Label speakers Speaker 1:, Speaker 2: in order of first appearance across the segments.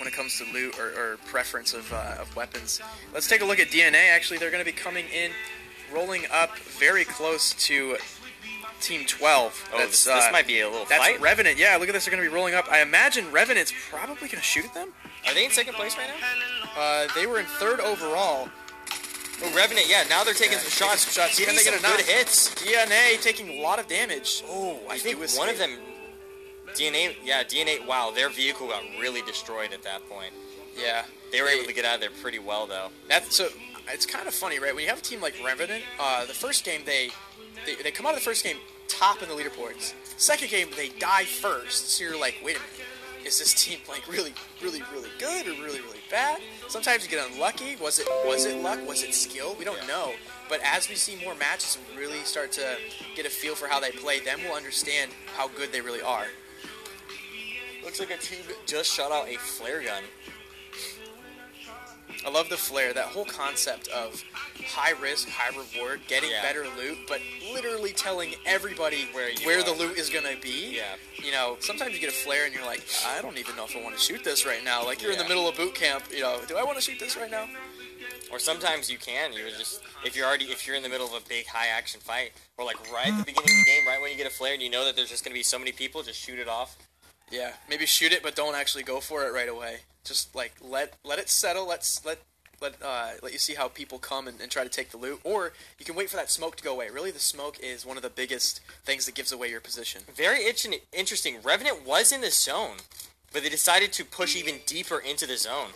Speaker 1: when it comes to loot or preference of weapons. Let's take a look at DNA. Actually, they're going to be coming in, rolling up very close to Team 12.
Speaker 2: Oh, this might be a little
Speaker 1: that's
Speaker 2: fight.
Speaker 1: Revenant. Yeah, look at this. They're going to be rolling up. I imagine Revenant's probably going to shoot at them.
Speaker 2: Are they in second place right now?
Speaker 1: They were in third overall.
Speaker 2: Oh, Revenant, yeah, now they're taking some shots.
Speaker 1: Can they get a
Speaker 2: good hits?
Speaker 1: DNA taking a lot of damage.
Speaker 2: Oh, I think one of them, DNA, wow, their vehicle got really destroyed at that point.
Speaker 1: Yeah.
Speaker 2: They were able to get out of there pretty well, though.
Speaker 1: So, it's kind of funny, right? When you have a team like Revenant, the first game, they come out of the first game top in the leaderboards. Second game, they die first. So you're like, wait a minute. Is this team like really, really, really good or really, really bad? Sometimes you get unlucky. Was it luck? Was it skill? We don't know. But as we see more matches and really start to get a feel for how they play, then we'll understand how good they really are.
Speaker 2: Looks like a team just shot out a flare gun.
Speaker 1: I love the flare. That whole concept of high risk, high reward, getting better loot, but literally telling everybody where the loot is gonna be.
Speaker 2: Yeah.
Speaker 1: You know, sometimes you get a flare and you're like, I don't even know if I want to shoot this right now. Like you're in the middle of boot camp. You know, do I want to shoot this right now?
Speaker 2: Or sometimes you can. You just if you're in the middle of a big high action fight, or like right at the beginning of the game, right when you get a flare and you know that there's just gonna be so many people, just shoot it off.
Speaker 1: Yeah, maybe shoot it, but don't actually go for it right away. Just like let it settle. Let you see how people come and try to take the loot, or you can wait for that smoke to go away. Really, the smoke is one of the biggest things that gives away your position.
Speaker 2: Very interesting. Revenant was in the zone, but they decided to push even deeper into the zone.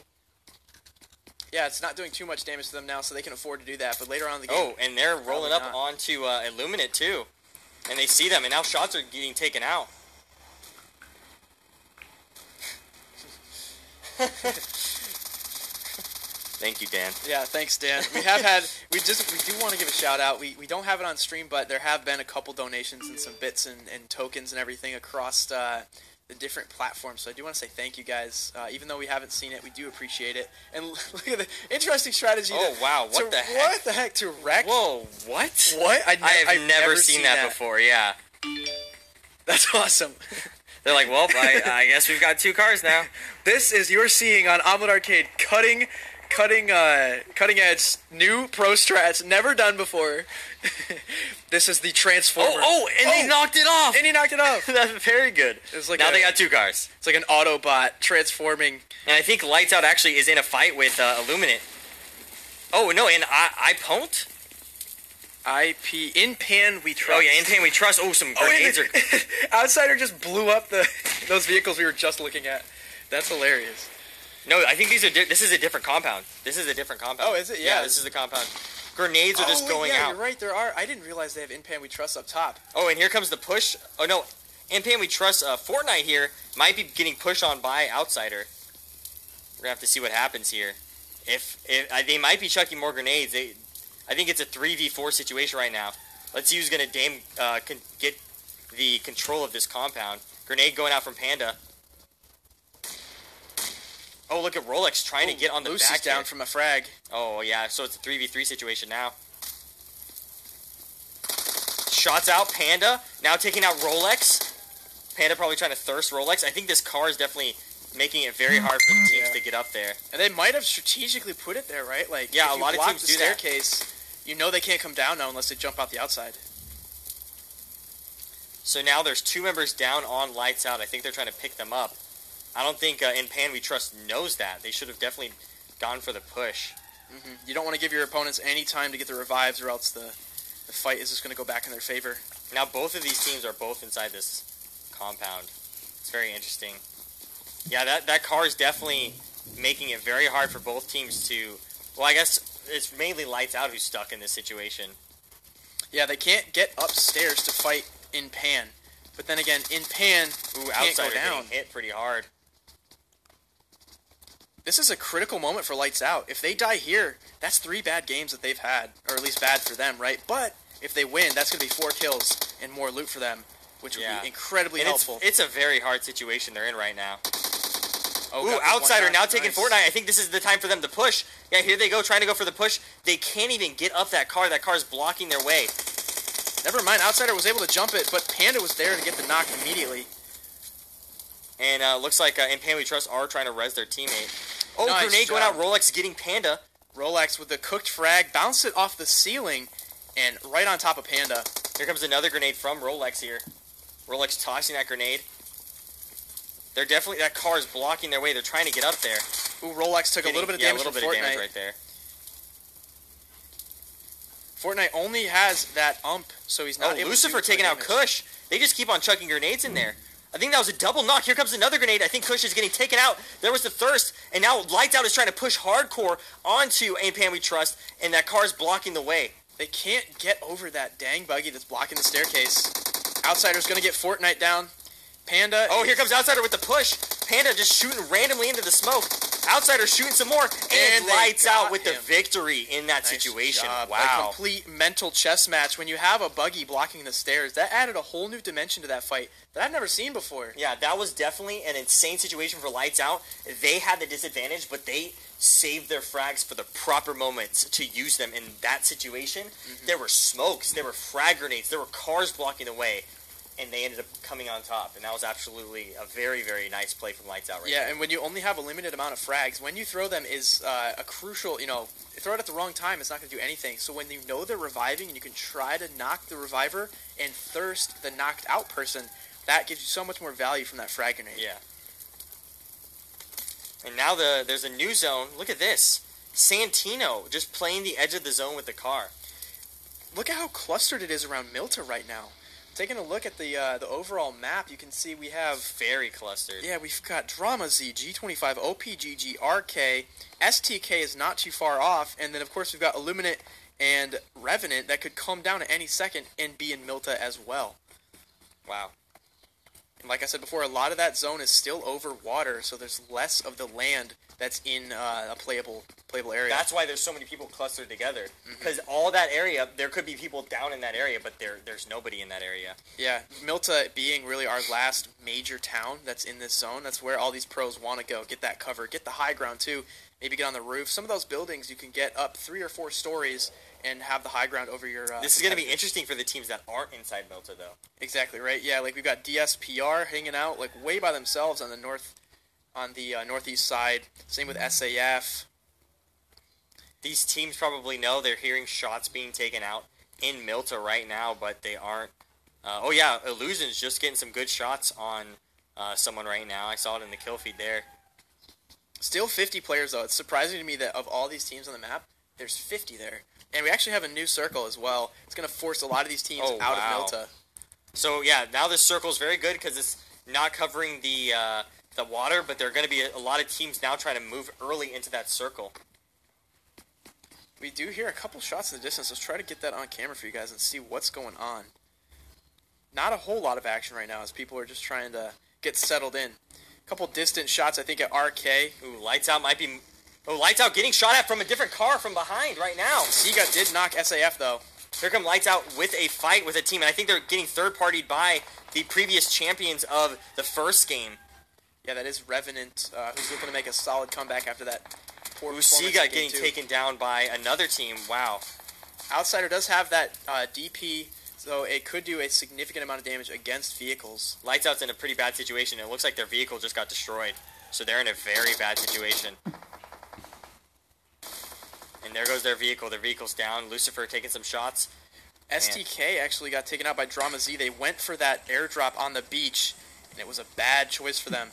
Speaker 1: Yeah, it's not doing too much damage to them now, so they can afford to do that. But later on in the game,
Speaker 2: oh, and they're rolling up onto Illuminate too, and they see them, and now shots are getting taken out. Thank you, Dan.
Speaker 1: Yeah, thanks, Dan. We do want to give a shout out. We don't have it on stream, but there have been a couple donations and some bits and tokens and everything across the different platforms. So I do want to say thank you guys. Even though we haven't seen it, we do appreciate it. And look at the interesting strategy.
Speaker 2: Oh, wow. What the heck?
Speaker 1: What the heck? To wreck?
Speaker 2: Whoa, what?
Speaker 1: What?
Speaker 2: I've never seen that before, yeah.
Speaker 1: That's awesome.
Speaker 2: They're like, well, I guess we've got two cars now.
Speaker 1: This is, you're seeing on Omelet Arcade, cutting edge new pro strats, never done before. This is the Transformer.
Speaker 2: They knocked it off.
Speaker 1: And he knocked it off.
Speaker 2: That's very good.
Speaker 1: It's like
Speaker 2: now they got two cars.
Speaker 1: It's like an Autobot transforming.
Speaker 2: And I think Lights Out actually is in a fight with Illuminate. Oh, no, and I Pont?
Speaker 1: IP, in Pan we trust.
Speaker 2: Oh, yeah, in Pan we trust. Oh, some grenades are...
Speaker 1: Outsider just blew up those vehicles we were just looking at. That's hilarious.
Speaker 2: No, I think this is a different compound. This is a different compound.
Speaker 1: Oh, is it? Yeah,
Speaker 2: this is the compound. Grenades are just going out.
Speaker 1: You're right, there are. I didn't realize they have In Pan we trust up top.
Speaker 2: Oh, and here comes the push. Oh, no, In Pan we trust Fortnite here might be getting pushed on by Outsider. We're going to have to see what happens here. If they might be chucking more grenades. I think it's a 3v4 situation right now. Let's see who's going to get the control of this compound. Grenade going out from Panda. Oh, look at Rolex trying to get on the back
Speaker 1: down from a frag.
Speaker 2: Oh, yeah, so it's a 3v3 situation now. Shots out, Panda. Now taking out Rolex. Panda probably trying to thirst Rolex. I think this car is definitely making it very hard for the teams to get up there.
Speaker 1: And they might have strategically put it there, right? Like,
Speaker 2: yeah,
Speaker 1: if
Speaker 2: a lot of teams do that.
Speaker 1: Staircase, you know they can't come down now unless they jump out the outside.
Speaker 2: So now there's two members down on Lights Out. I think they're trying to pick them up. I don't think In Pan we trust knows that. They should have definitely gone for the push.
Speaker 1: Mm-hmm. You don't want to give your opponents any time to get the revives, or else the fight is just going to go back in their favor.
Speaker 2: Now both of these teams are both inside this compound. It's very interesting. Yeah, that car is definitely making it very hard for both teams to... Well, I guess it's mainly Lights Out who's stuck in this situation.
Speaker 1: Yeah, they can't get upstairs to fight In Pan. But then again, In Pan can't go down.
Speaker 2: Getting hit pretty hard.
Speaker 1: This is a critical moment for Lights Out. If they die here, that's 3 bad games that they've had. Or at least bad for them, right? But if they win, that's going to be 4 kills and more loot for them, which would be incredibly helpful.
Speaker 2: It's a very hard situation they're in right now.
Speaker 1: Oh,
Speaker 2: ooh, Outsider now taking Fortnite. I think this is the time for them to push. Yeah, here they go, trying to go for the push. They can't even get up that car. That car is blocking their way.
Speaker 1: Never mind, Outsider was able to jump it, but Panda was there to get the knock immediately.
Speaker 2: And looks like in Pan We Trust are trying to res their teammate. Oh,
Speaker 1: Nice
Speaker 2: grenade going
Speaker 1: job.
Speaker 2: out. Rolex getting Panda.
Speaker 1: Rolex with the cooked frag, bounced it off the ceiling, and right on top of Panda.
Speaker 2: Here comes another grenade from Rolex here. Rolex tossing that grenade. They're definitely, that car is blocking their way. They're trying to get up there.
Speaker 1: Ooh, Rolex took a little bit of damage
Speaker 2: a little
Speaker 1: from
Speaker 2: bit
Speaker 1: Fortnite.
Speaker 2: of damage right there.
Speaker 1: Fortnite only has that so he's not able
Speaker 2: Lucifer
Speaker 1: to
Speaker 2: taking out
Speaker 1: damage.
Speaker 2: Kush. They just keep on chucking grenades in there. I think that was a double knock. Here comes another grenade. I think Kush is getting taken out. There was the Thirst, and now Lights Out is trying to push hardcore onto Ain't Pan We Trust, and that car's blocking the way.
Speaker 1: They can't get over that dang buggy that's blocking the staircase. Outsider's going to get Fortnite down. Panda.
Speaker 2: Oh, here comes Outsider with the push. Panda just shooting randomly into the smoke. Outsider shooting some more, and
Speaker 1: they
Speaker 2: Lights
Speaker 1: got
Speaker 2: Out with the
Speaker 1: him.
Speaker 2: victory in that
Speaker 1: Nice
Speaker 2: situation.
Speaker 1: job. A
Speaker 2: Wow.
Speaker 1: complete mental chess match. When you have a buggy blocking the stairs, that added a whole new dimension to that fight that I've never seen before.
Speaker 2: Yeah, that was definitely an insane situation for Lights Out. They had the disadvantage, but they saved their frags for the proper moments to use them in that situation. There were smokes, there were frag grenades, there were cars blocking the way, and they ended up coming on top. And that was absolutely a very, very nice play from Lights Out right
Speaker 1: Yeah,
Speaker 2: there.
Speaker 1: and when you only have a limited amount of frags, when you throw them is a crucial, throw it at the wrong time, it's not going to do anything. So when you know they're reviving and you can try to knock the reviver and Thirst the knocked out person, that gives you so much more value from that frag grenade.
Speaker 2: Yeah. And now there's a new zone. Look at this. Santino just playing the edge of the zone with the car.
Speaker 1: Look at how clustered it is around Milta right now. Taking a look at the overall map, you can see we have...
Speaker 2: Very clustered.
Speaker 1: Yeah, we've got Drama Z, G25, OPGG, RK, STK is not too far off, and then of course we've got Illuminate and Revenant that could come down at any second and be in Milta as well.
Speaker 2: Wow.
Speaker 1: And like I said before, a lot of that zone is still over water, so there's less of the land that's in a playable area.
Speaker 2: That's why there's so many people clustered together. Because all that area, there could be people down in that area, but there's nobody in that area.
Speaker 1: Yeah, Milta being really our last major town that's in this zone, that's where all these pros want to go, get that cover, get the high ground too, maybe get on the roof. Some of those buildings you can get up 3 or 4 stories and have the high ground over your...
Speaker 2: This is going to be interesting for the teams that aren't inside Milta, though.
Speaker 1: Exactly, right? Yeah, like we've got DSPR hanging out like way by themselves on the northeast side. Same with SAF.
Speaker 2: These teams probably know they're hearing shots being taken out in Milta right now, but they aren't. Oh yeah, Illusion's just getting some good shots on someone right now. I saw it in the kill feed there.
Speaker 1: Still 50 players though. It's surprising to me that of all these teams on the map, there's 50 there. And we actually have a new circle as well. It's going to force a lot of these teams out of Milta.
Speaker 2: So yeah, now this circle is very good because it's not covering the water, but there are going to be a lot of teams now trying to move early into that circle.
Speaker 1: We do hear a couple shots in the distance. Let's try to get that on camera for you guys and see what's going on. Not a whole lot of action right now as people are just trying to get settled in. A couple distant shots, I think, at RK.
Speaker 2: Ooh, Lights Out might be... Oh, Lights Out getting shot at from a different car from behind right now.
Speaker 1: Siga did knock SAF, though.
Speaker 2: Here come Lights Out with a fight with a team, and I think they're getting third-partied by the previous champions of the first game.
Speaker 1: Yeah, that is Revenant, who's looking to make a solid comeback after that poor performance.
Speaker 2: Siga getting taken down by another team. Wow.
Speaker 1: Outsider does have that DP, so it could do a significant amount of damage against vehicles.
Speaker 2: Lights Out's in a pretty bad situation. It looks like their vehicle just got destroyed, so they're in a very bad situation. And there goes their vehicle. Their vehicle's down. Lucifer taking some shots.
Speaker 1: STK actually got taken out by Drama Z. They went for that airdrop on the beach, and it was a bad choice for them.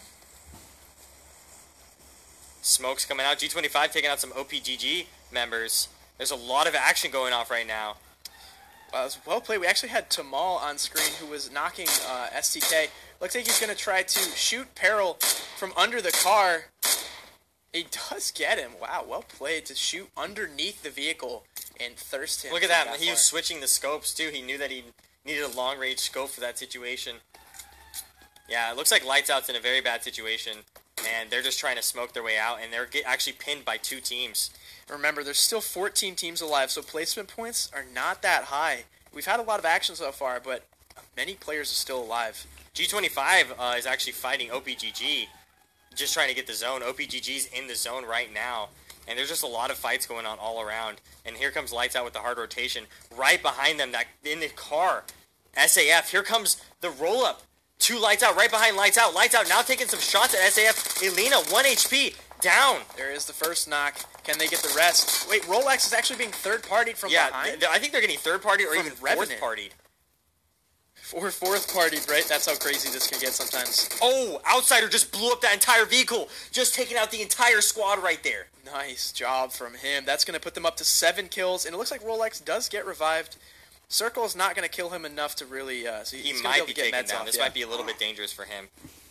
Speaker 2: Smoke's coming out. G25 taking out some OPGG members. There's a lot of action going off right now.
Speaker 1: It was well played. We actually had Tamal on screen who was knocking STK. Looks like he's going to try to shoot Peril from under the car. He does get him. Wow, well played to shoot underneath the vehicle and Thirst him.
Speaker 2: Look at that. He was switching the scopes, too. He knew that he needed a long-range scope for that situation. Yeah, it looks like Lights Out's in a very bad situation, and they're just trying to smoke their way out, and they're actually pinned by 2 teams.
Speaker 1: Remember, there's still 14 teams alive, so placement points are not that high. We've had a lot of action so far, but many players are still alive.
Speaker 2: G25 is actually fighting OPGG, just trying to get the zone. OPGG's in the zone right now, and there's just a lot of fights going on all around. And here comes Lights Out with the hard rotation. Right behind them, that in the car, SAF. Here comes the roll-up. Two Lights Out right behind Lights Out. Lights Out now taking some shots at SAF. Elena, 1 HP, down.
Speaker 1: There is the first knock. Can they get the rest? Wait, Rolex is actually being third-partied from behind?
Speaker 2: I think they're getting third-partied or
Speaker 1: From
Speaker 2: even
Speaker 1: Revenant.
Speaker 2: fourth-partied.
Speaker 1: Or fourth-partied, right? That's how crazy this can get sometimes.
Speaker 2: Oh, Outsider just blew up that entire vehicle. Just taking out the entire squad right there.
Speaker 1: Nice job from him. That's going to put them up to 7 kills, and it looks like Rolex does get revived. Circle is not going to kill him enough to really... so
Speaker 2: he might be taken down. This might be a little bit dangerous for him.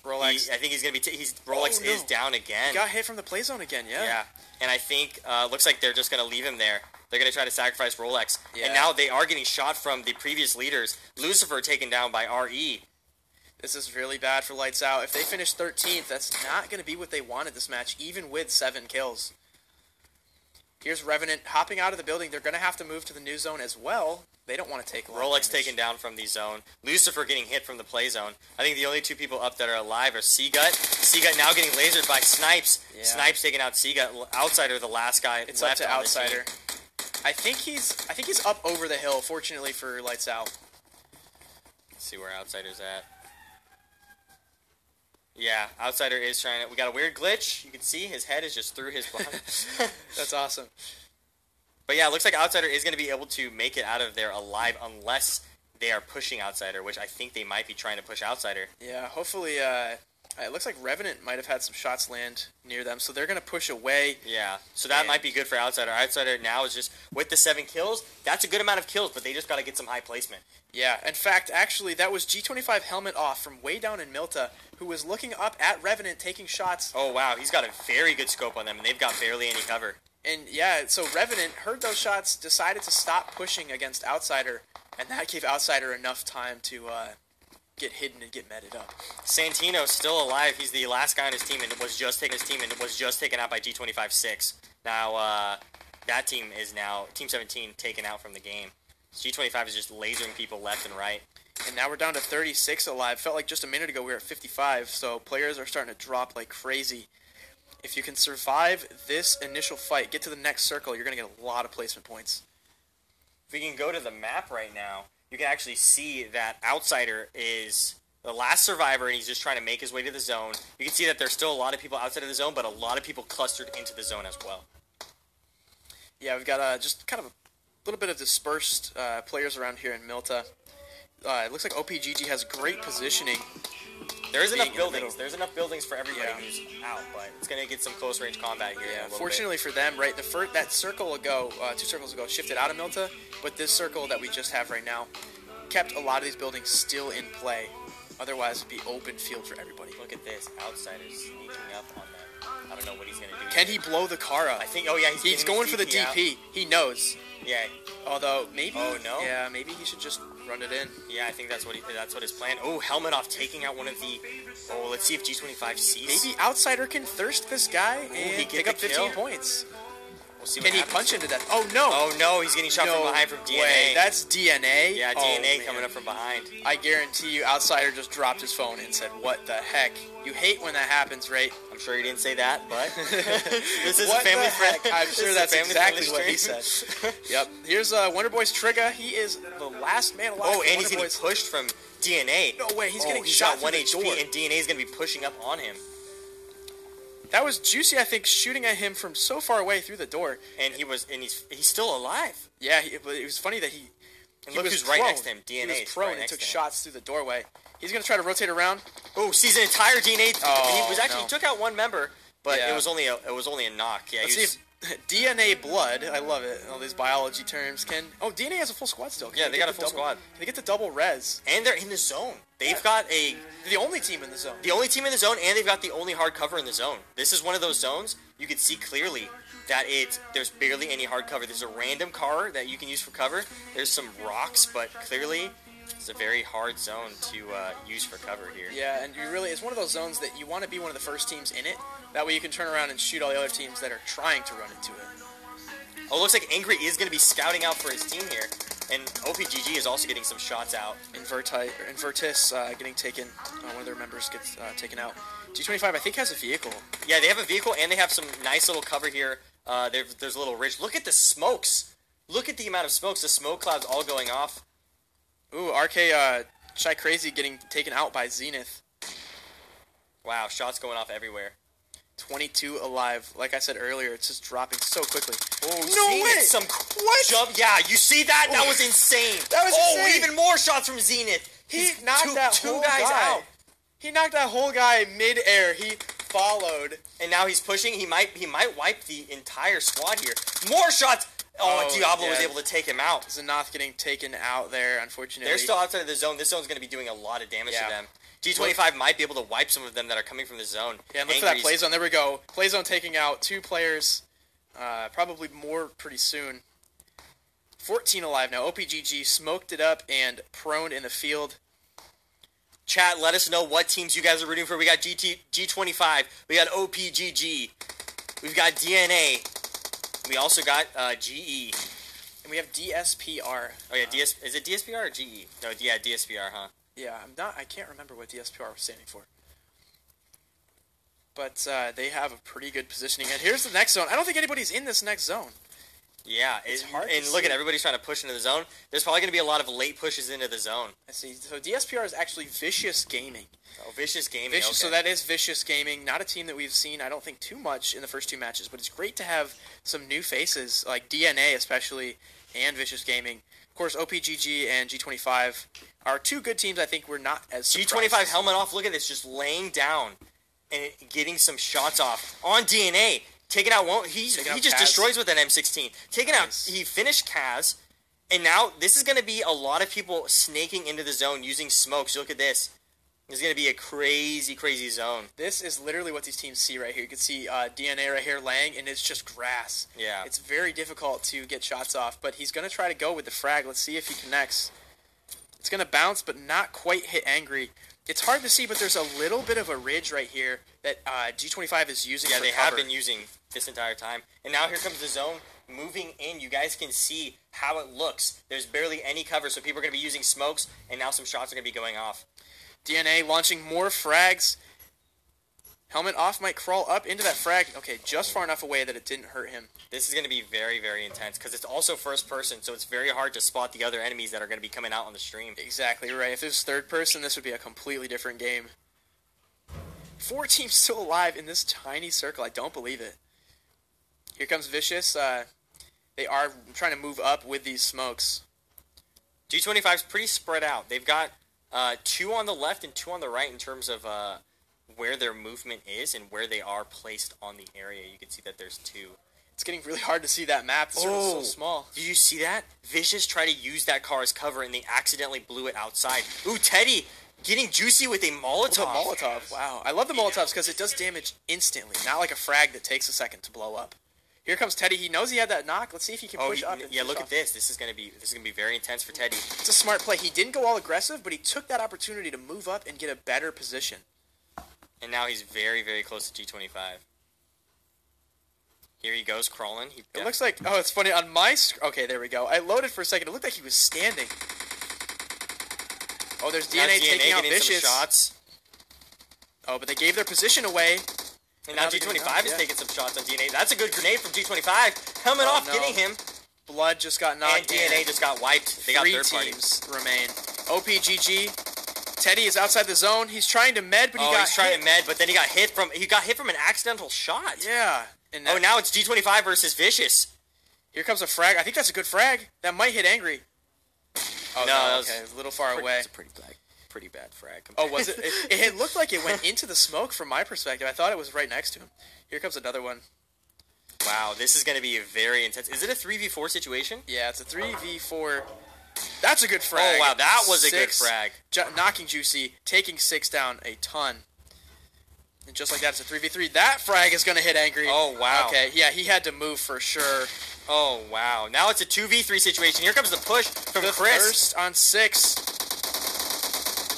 Speaker 1: Rolex.
Speaker 2: I think he's going to be... Rolex is down again.
Speaker 1: He got hit from the play zone again, yeah.
Speaker 2: Yeah, and I think... looks like they're just going to leave him there. They're going to try to sacrifice Rolex.
Speaker 1: Yeah.
Speaker 2: And now they are getting shot from the previous leaders. Lucifer taken down by RE.
Speaker 1: This is really bad for Lights Out. If they finish 13th, that's not going to be what they wanted this match, even with 7 kills. Here's Revenant hopping out of the building. They're going to have to move to the new zone as well. They don't want to take a lot of
Speaker 2: Rolex
Speaker 1: damage.
Speaker 2: taken down from the zone. Lucifer getting hit from the play zone. I think the only 2 people up that are alive are Seagut. Seagut now getting lasered by Snipes.
Speaker 1: Yeah.
Speaker 2: Snipes taking out Seagut. Outsider, the last guy
Speaker 1: It's
Speaker 2: left
Speaker 1: up to
Speaker 2: on
Speaker 1: Outsider.
Speaker 2: the team.
Speaker 1: I think he's up over the hill, fortunately for Lights Out.
Speaker 2: Let's see where Outsider's at. Yeah, Outsider is trying to... We got a weird glitch. You can see his head is just through his body.
Speaker 1: That's awesome.
Speaker 2: But yeah, it looks like Outsider is going to be able to make it out of there alive unless they are pushing Outsider, which I think they might be trying to push Outsider.
Speaker 1: Yeah, hopefully, it looks like Revenant might have had some shots land near them, so they're going to push away.
Speaker 2: Yeah, so that
Speaker 1: And-
Speaker 2: might be good for Outsider. Outsider now is just, with the 7 kills, that's a good amount of kills, but they just got to get some high placement.
Speaker 1: Yeah, in fact, actually, that was G25 helmet off from way down in Milta, who was looking up at Revenant taking shots.
Speaker 2: Oh, wow, he's got a very good scope on them, and they've got barely any cover.
Speaker 1: And yeah, so Revenant heard those shots, decided to stop pushing against Outsider, and that gave Outsider enough time to get hidden and get meted up.
Speaker 2: Santino's still alive. He's the last guy on his team and was just taken out by G25-6. Now, that team is now, Team 17, taken out from the game. G25 is just lasering people left and right.
Speaker 1: And now we're down to 36 alive. Felt like just a minute ago we were at 55, so players are starting to drop like crazy. If you can survive this initial fight, get to the next circle, you're going to get a lot of placement points.
Speaker 2: If we can go to the map right now, you can actually see that Outsider is the last survivor, and he's just trying to make his way to the zone. You can see that there's still a lot of people outside of the zone, but a lot of people clustered into the zone as well.
Speaker 1: Yeah, we've got just kind of a little bit of dispersed players around here in Milta. It looks like OPGG has great positioning.
Speaker 2: There is enough
Speaker 1: Being in the
Speaker 2: buildings.
Speaker 1: middle.
Speaker 2: There's enough buildings for everybody
Speaker 1: Yeah.
Speaker 2: who's out, but it's going to get some close range combat here. in a
Speaker 1: Yeah,
Speaker 2: little
Speaker 1: fortunately for them, right, that circle ago, 2 circles ago, shifted out of Milta, but this circle that we just have right now kept a lot of these buildings still in play. Otherwise, it'd be open field for everybody.
Speaker 2: bit. Look at this. Outsider's sneaking up on them. I don't know what he's going to do.
Speaker 1: Can he blow the car up?
Speaker 2: I think, oh yeah,
Speaker 1: He's
Speaker 2: getting
Speaker 1: going
Speaker 2: his
Speaker 1: for the
Speaker 2: DP out.
Speaker 1: DP. He knows.
Speaker 2: Yeah,
Speaker 1: Although, maybe...
Speaker 2: Oh, no?
Speaker 1: Yeah, maybe he should just run it in.
Speaker 2: yeah, I think that's what his plan. Oh, helmet off, taking out one of the... Oh, let's see if G25 sees.
Speaker 1: Maybe Outsider can thirst this guy
Speaker 2: he
Speaker 1: and
Speaker 2: get
Speaker 1: pick
Speaker 2: the
Speaker 1: up 15
Speaker 2: kill?
Speaker 1: points.
Speaker 2: We'll see
Speaker 1: Can
Speaker 2: what
Speaker 1: he
Speaker 2: happens.
Speaker 1: punch into that? Oh, no!
Speaker 2: Oh no, he's getting shot
Speaker 1: No
Speaker 2: from behind from DNA.
Speaker 1: way. That's DNA?
Speaker 2: Yeah,
Speaker 1: Oh,
Speaker 2: DNA
Speaker 1: man.
Speaker 2: coming up from behind.
Speaker 1: I guarantee you, Outsider just dropped his phone and said, "What the heck?" You hate when that happens, right?
Speaker 2: I'm sure he didn't say that, but this is
Speaker 1: What
Speaker 2: a family
Speaker 1: the
Speaker 2: friend.
Speaker 1: heck? I'm
Speaker 2: this
Speaker 1: sure
Speaker 2: is a
Speaker 1: that's
Speaker 2: family-friendly
Speaker 1: exactly what he
Speaker 2: stream.
Speaker 1: said. Yep. Here's Wonder Boy's Trigger. He is the last man alive.
Speaker 2: Oh,
Speaker 1: for
Speaker 2: and
Speaker 1: Wonder
Speaker 2: he's getting
Speaker 1: Boys.
Speaker 2: pushed from DNA.
Speaker 1: No way, he's
Speaker 2: Oh,
Speaker 1: getting
Speaker 2: he's
Speaker 1: shot
Speaker 2: got 1
Speaker 1: through the
Speaker 2: HP,
Speaker 1: door.
Speaker 2: and DNA is going to be pushing up on him.
Speaker 1: That was Juicy, I think, shooting at him from so far away through the door.
Speaker 2: And he's still alive.
Speaker 1: Yeah, but it was funny that he
Speaker 2: Look
Speaker 1: was
Speaker 2: who's right
Speaker 1: prone.
Speaker 2: next to him. DNA
Speaker 1: He was
Speaker 2: is
Speaker 1: prone
Speaker 2: right
Speaker 1: and
Speaker 2: next
Speaker 1: took
Speaker 2: to him.
Speaker 1: shots through the doorway. He's going to try to rotate around.
Speaker 2: Oh, sees an entire DNA.
Speaker 1: Oh,
Speaker 2: he was actually
Speaker 1: no.
Speaker 2: he took out one member, but
Speaker 1: Yeah.
Speaker 2: it was only a knock. Yeah,
Speaker 1: Let's
Speaker 2: he was,
Speaker 1: see if DNA blood. I love it. All these biology terms. DNA has a full squad still. Can
Speaker 2: Yeah,
Speaker 1: they
Speaker 2: they
Speaker 1: get
Speaker 2: got a
Speaker 1: the
Speaker 2: full
Speaker 1: double-
Speaker 2: squad.
Speaker 1: Can they get the double res?
Speaker 2: and they're in the zone. They've got
Speaker 1: They're the only team in the zone.
Speaker 2: the only team in the zone, and they've got the only hard cover in the zone. This is one of those zones you can see clearly that there's barely any hard cover. There's a random car that you can use for cover. There's some rocks, but clearly it's a very hard zone to use for cover here.
Speaker 1: Yeah, and it's one of those zones that you want to be one of the first teams in it. That way you can turn around and shoot all the other teams that are trying to run into it.
Speaker 2: Oh, looks like Angry is going to be scouting out for his team here, and OPGG is also getting some shots out.
Speaker 1: Invertis getting taken. One of their members gets taken out. G25, I think, has a vehicle.
Speaker 2: Yeah, they have a vehicle, and they have some nice little cover here. There's a little ridge. Look at the smokes. Look at the amount of smokes. The smoke clouds all going off.
Speaker 1: Ooh, RK Shy Crazy getting taken out by Zenith.
Speaker 2: Wow, shots going off everywhere.
Speaker 1: 22 alive. Like I said earlier, it's just dropping so quickly.
Speaker 2: Oh,
Speaker 1: no
Speaker 2: Zenith,
Speaker 1: way!
Speaker 2: some
Speaker 1: What?
Speaker 2: jump. Yeah, you see that? That was insane.
Speaker 1: That was insane.
Speaker 2: Even more shots from Zenith.
Speaker 1: He knocked
Speaker 2: two
Speaker 1: whole
Speaker 2: guys
Speaker 1: guy
Speaker 2: out.
Speaker 1: He knocked that whole guy mid-air. He followed.
Speaker 2: And now he's pushing. He might wipe the entire squad here. More shots. Oh, Diablo was able to take him out.
Speaker 1: Xanath getting taken out there, unfortunately.
Speaker 2: They're still outside of the zone. This zone's going to be doing a lot of damage to them. G25 might be able to wipe some of them that are coming from the zone.
Speaker 1: Yeah, and look for that play zone. There we go. Play zone taking out 2 players. Probably more pretty soon. 14 alive now. OPGG smoked it up and prone in the field.
Speaker 2: Chat, let us know what teams you guys are rooting for. We got G25. We got OPGG. We've got DNA. We also got GE.
Speaker 1: And we have DSPR.
Speaker 2: Oh, yeah, is it DSPR or GE? No, yeah, DSPR, huh?
Speaker 1: Yeah, I can't remember what DSPR was standing for. But they have a pretty good positioning. And here's the next zone. I don't think anybody's in this next zone.
Speaker 2: Yeah,
Speaker 1: it's hard
Speaker 2: and look at everybody's trying to push into the zone. There's probably going to be a lot of late pushes into the zone.
Speaker 1: I see. So DSPR is actually Vicious Gaming.
Speaker 2: Oh, Vicious Gaming.
Speaker 1: Okay.
Speaker 2: So
Speaker 1: that is Vicious Gaming. Not a team that we've seen, I don't think, too much in the first 2 matches. But it's great to have some new faces, like DNA especially, and Vicious Gaming. Of course, OPGG and G25 are 2 good teams. I think we're not as surprised.
Speaker 2: G25 helmet off. Look at this, just laying down and getting some shots off on DNA. Taking out one, he just
Speaker 1: Kaz.
Speaker 2: destroys with an M16. Taking out, he finished Kaz, and now this is going to be a lot of people snaking into the zone using smokes. Look at this. This is going to be a crazy, crazy zone.
Speaker 1: This is literally what these teams see right here. You can see DNA right here laying, and it's just grass.
Speaker 2: Yeah.
Speaker 1: It's very difficult to get shots off, but he's going to try to go with the frag. Let's see if he connects. It's going to bounce, but not quite hit Angry. It's hard to see, but there's a little bit of a ridge right here that G25 is using for
Speaker 2: they
Speaker 1: cover.
Speaker 2: have been using this entire time. And now here comes the zone moving in. You guys can see how it looks. There's barely any cover, so people are going to be using smokes, and now some shots are going to be going off.
Speaker 1: DNA launching more frags. Helmet off might crawl up into that frag. Okay, just far enough away that it didn't hurt him.
Speaker 2: This is going to be very, very intense because it's also first person, so it's very hard to spot the other enemies that are going to be coming out on the stream.
Speaker 1: Exactly right. If it was third person, this would be a completely different game. 4 teams still alive in this tiny circle. I don't believe it. Here comes Vicious. They are trying to move up with these smokes.
Speaker 2: G25's pretty spread out. They've got 2 on the left and 2 on the right in terms of where their movement is and where they are placed on the area. You can see that there's 2.
Speaker 1: It's getting really hard to see that map. The circle's so small.
Speaker 2: Did you see that? Vicious tried to use that car as cover, and they accidentally blew it outside. Ooh, Teddy getting juicy with a Molotov.
Speaker 1: With a Molotov, wow. I love the Molotovs because it does damage instantly, not like a frag that takes a second to blow up. Here comes Teddy. He knows he had that knock. Let's see if he can push up.
Speaker 2: Yeah, look at this. This is gonna be very intense for Teddy.
Speaker 1: It's a smart play. He didn't go all aggressive, but he took that opportunity to move up and get a better position.
Speaker 2: And now he's very, very close to G25. Here he goes, crawling.
Speaker 1: It looks like, oh, it's funny, on my okay, there we go. I loaded for a second. It looked like he was standing. Oh, there's DNA taking out Vicious.
Speaker 2: Some shots.
Speaker 1: Oh, but they gave their position away.
Speaker 2: And now G25 is taking some shots on DNA. That's a good grenade from G25. Helmet off, getting him.
Speaker 1: Blood just got knocked
Speaker 2: in. And DNA just got wiped. They got third party.
Speaker 1: 3 teams remain. OPGG. Teddy is outside the zone. He's trying to med, but he's
Speaker 2: trying to med, but then he got hit from an accidental shot.
Speaker 1: Yeah. And
Speaker 2: now it's G25 versus Vicious.
Speaker 1: Here comes a frag. I think that's a good frag. That might hit Angry. Oh, no, okay. It's a little far away.
Speaker 2: It's a pretty bad frag.
Speaker 1: Oh, was it? It looked like it went into the smoke from my perspective. I thought it was right next to him. Here comes another one.
Speaker 2: Wow, this is going to be very intense. Is it a 3v4 situation?
Speaker 1: Yeah, it's a 3v4. That's a good frag.
Speaker 2: Oh, wow, that was a good frag.
Speaker 1: Knocking Juicy, taking 6 down a ton. And just like that, it's a 3v3. That frag is going to hit Angry.
Speaker 2: Oh, wow.
Speaker 1: Okay, yeah, he had to move for sure.
Speaker 2: Oh, wow. Now it's a 2v3 situation. Here comes the push from Chris.
Speaker 1: First on 6.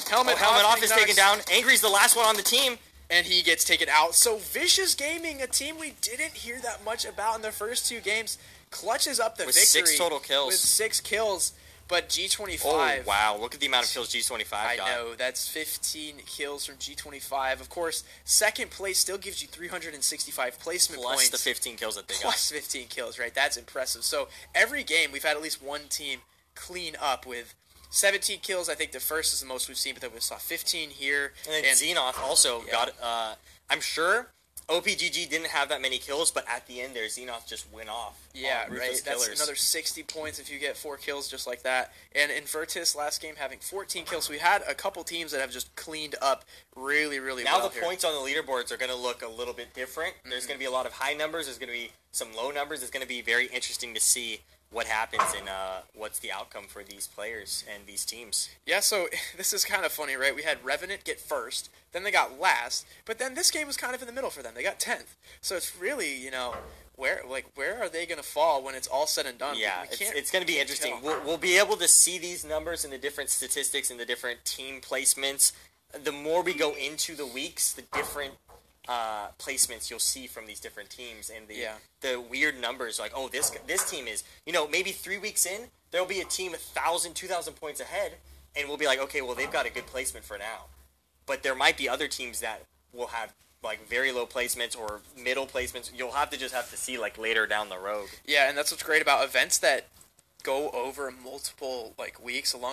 Speaker 1: Helmet
Speaker 2: off is taken down. Angry's the last one on the team.
Speaker 1: And he gets taken out. So Vicious Gaming, a team we didn't hear that much about in their first 2 games, clutches up the victory.
Speaker 2: With 6 total kills.
Speaker 1: With 6 kills. But G25...
Speaker 2: Oh, wow. Look at the amount of kills G25 got.
Speaker 1: I know. That's 15 kills from G25. Of course, second place still gives you 365 placement points.
Speaker 2: Plus the 15 kills that they got.
Speaker 1: Plus 15 kills, right? That's impressive. So every game, we've had at least one team clean up with 17 kills. I think the first is the most we've seen, but then we saw 15 here.
Speaker 2: And then Xenoth also
Speaker 1: Yeah.
Speaker 2: got. I'm sure OPGG didn't have that many kills, but at the end there, Xenoth just went off.
Speaker 1: Yeah,
Speaker 2: on
Speaker 1: right.
Speaker 2: Ruthless
Speaker 1: That's
Speaker 2: Killers.
Speaker 1: another 60 points if you get 4 kills just like that. And Invertis last game having 14 kills. So we had a couple teams that have just cleaned up really, really
Speaker 2: Now
Speaker 1: well
Speaker 2: the
Speaker 1: here.
Speaker 2: points on the leaderboards are going to look a little bit different. There's going to be a lot of high numbers. There's going to be some low numbers. It's going to be very interesting to see what happens and what's the outcome for these players and these teams.
Speaker 1: Yeah, so this is kind of funny, right? We had Revenant get first, then they got last, but then this game was kind of in the middle for them. They got 10th. So it's really, where are they going to fall when it's all said and done?
Speaker 2: Yeah,
Speaker 1: We can't-
Speaker 2: it's going to be
Speaker 1: can't
Speaker 2: interesting.
Speaker 1: tell.
Speaker 2: We'll be able to see these numbers and the different statistics and the different team placements. The more we go into the weeks, the different placements you'll see from these different teams and the weird numbers. Like, oh, this team is, maybe 3 weeks in, there'll be a team 1,000, 2,000 points ahead, and we'll be like, okay, well, they've got a good placement for now. But there might be other teams that will have like very low placements or middle placements. You'll have to see like later down the road.
Speaker 1: Yeah, and that's what's great about events that go over multiple weeks, along